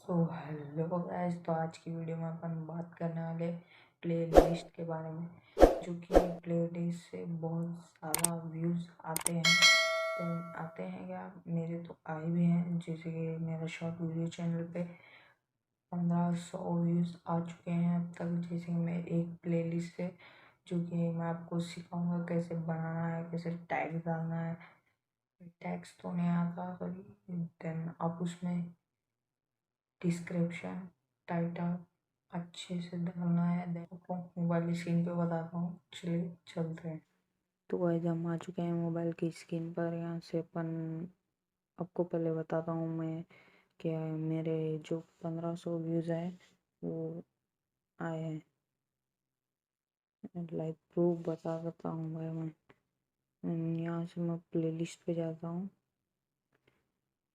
So hello guys, तो आज की वीडियो में अपन बात करने वाले प्लेलिस्ट के बारे में, जो कि प्लेलिस्ट से बहुत ज़्यादा व्यूज़ आते हैं। तो आते हैं क्या, मेरे तो आए भी हैं। जैसे कि मेरा शॉर्ट वीडियो चैनल पे 1500 व्यूज़ आ चुके हैं अब तक। जैसे कि मैं एक प्लेलिस्ट से, जो कि मैं आपको सिखाऊंगा कैसे बनाना है, कैसे टैग डालना है। टैग्स तो नहीं आता सॉरी, देन आप उसमें डिस्क्रिप्शन टाइटल अच्छे से डालना है। देखो मोबाइल स्क्रीन पे बताता हूँ, चलिए चलते हैं। तो गाइस, हम आ चुके हैं मोबाइल की स्क्रीन पर। यहाँ से अपन आपको पहले बताता हूँ मैं क्या मेरे जो 1500 व्यूज़ है वो आए हैं। लाइक प्रूफ बता देता हूँ भाई मैं। यहाँ से मैं प्लेलिस्ट पे जाता हूँ।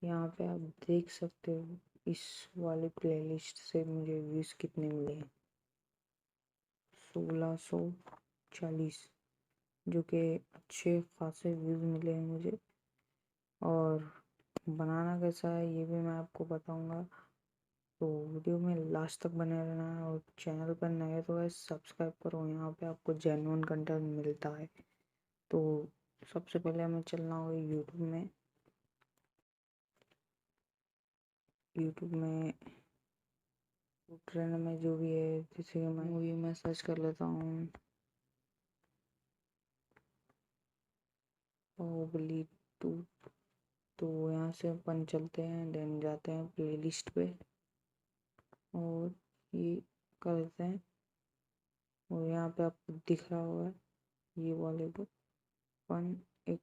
यहाँ पे आप देख सकते हो इस वाले प्लेलिस्ट से मुझे व्यूज़ कितने मिले हैं, 1640, जो कि अच्छे खासे व्यूज़ मिले हैं मुझे। और बनाना कैसा है ये भी मैं आपको बताऊंगा, तो वीडियो में लास्ट तक बने रहना है। और चैनल पर नए तो है सब्सक्राइब करो, यहाँ पे आपको जेन्युइन कंटेंट मिलता है। तो सबसे पहले हमें चलना होगा यूट्यूब में ट्रेंड में जो भी है। जैसे कि मैं मूवी में सर्च कर लेता हूँ बाहुबली 2। तो यहाँ से अपन चलते हैं, देन जाते हैं प्लेलिस्ट पे और ये कर देते हैं। और यहाँ पे आपको दिख रहा होगा ये वाले को अपन एक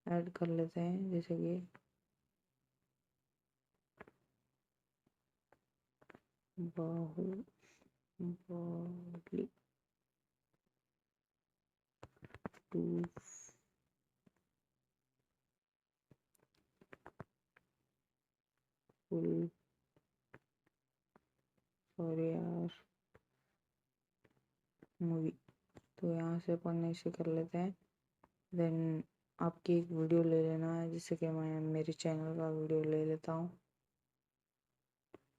ऐड कर लेते हैं। जैसे कि बाहुबली 2 फुल, सॉरी यार, मूवी। तो यहाँ से अपन ऐसे कर लेते हैं। देन आपकी एक वीडियो ले लेना है, जैसे कि मैं मेरे चैनल का वीडियो ले लेता हूँ।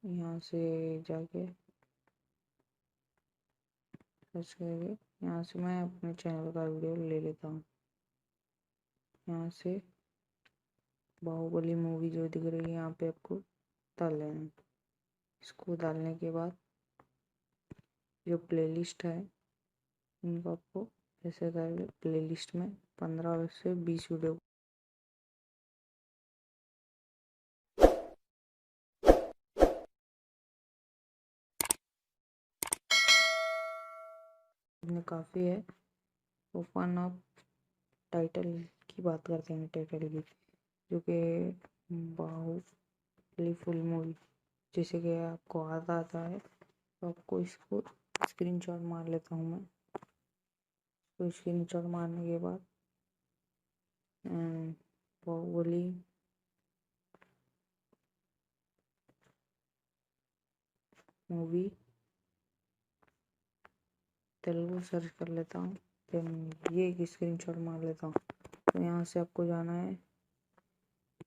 यहाँ से जाके सर्च करके यहाँ से मैं अपने चैनल का वीडियो ले लेता हूँ। यहाँ से बाहुबली मूवी जो दिख रही है यहाँ पे आपको डाल लेना है। इसको डालने के बाद जो प्लेलिस्ट है इनको आपको ऐसे करके प्लेलिस्ट में 15 से 20 वीडियो में काफ़ी है। ओपन अप टाइटल की बात करते हैं, टाइटल की, जो कि बाहुबली फुल मूवी। जैसे कि आपको आता है तो आपको इसको स्क्रीनशॉट मार लेता हूँ मैं। तो स्क्रीनशॉट मारने के बाद बाहुबली मूवी तेलुगु सर्च कर लेता हूँ। देन ये एक स्क्रीनशॉट मार लेता हूँ। तो यहाँ से आपको जाना है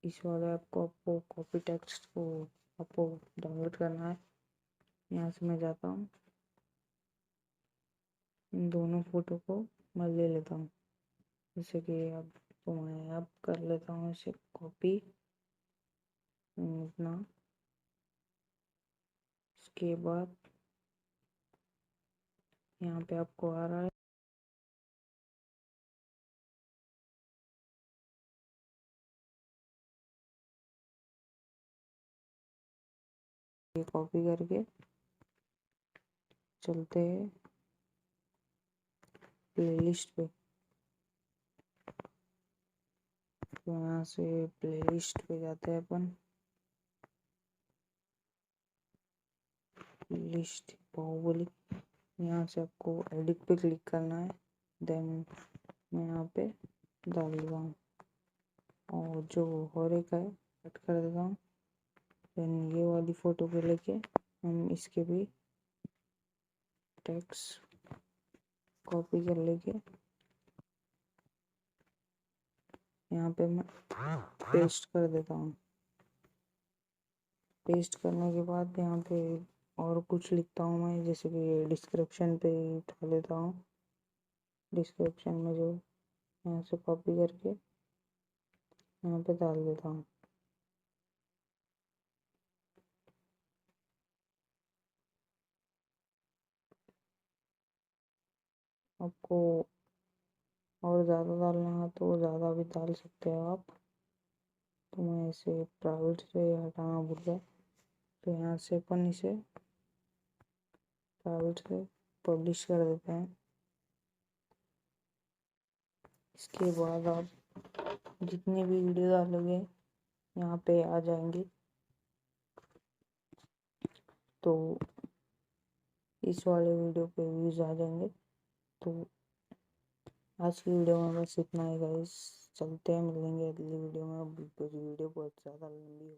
इस वाले आपको कॉपी टेक्स्ट को आपको डाउनलोड करना है। यहाँ से मैं जाता हूँ, इन दोनों फोटो को मैं ले लेता हूँ। जैसे कि अब तो मैं अब कर लेता हूँ इसे कॉपी इतना। इसके बाद यहाँ पे आपको आ रहा है ये, कॉपी करके चलते हैं प्लेलिस्ट पे। तो यहाँ से प्लेलिस्ट पे जाते हैं अपन। लिस्ट बाहुबली, यहाँ से आपको एडिट पे क्लिक करना है। देन मैं यहाँ पे डाल देता हूँ और जो हॉरे का है कट कर देता हूँ। देन ये वाली फ़ोटो पे लेके हम इसके भी टेक्स्ट कॉपी कर लेके यहाँ पे मैं पेस्ट कर देता हूँ। पेस्ट करने के बाद यहाँ पे और कुछ लिखता हूँ मैं, जैसे कि डिस्क्रिप्शन पे उठा लेता हूँ। डिस्क्रिप्शन में जो यहाँ से कॉपी करके यहाँ पे डाल देता हूँ। आपको और ज़्यादा डालना है तो ज़्यादा भी डाल सकते हो आप। तो मैं इसे प्राइवेट से हटाना भूल गया, तो यहाँ से अपन इसे प्राइवेट से पब्लिश कर देते हैं। इसके बाद आप जितनी भी वीडियो डालोगे यहाँ पे आ जाएंगे। तो इस वाले वीडियो पे व्यूज आ जाएंगे। तो आज की वीडियो में बस इतना ही गाइस, चलते हैं, मिलेंगे अगली वीडियो में। वीडियो बहुत ज़्यादा लंबी हो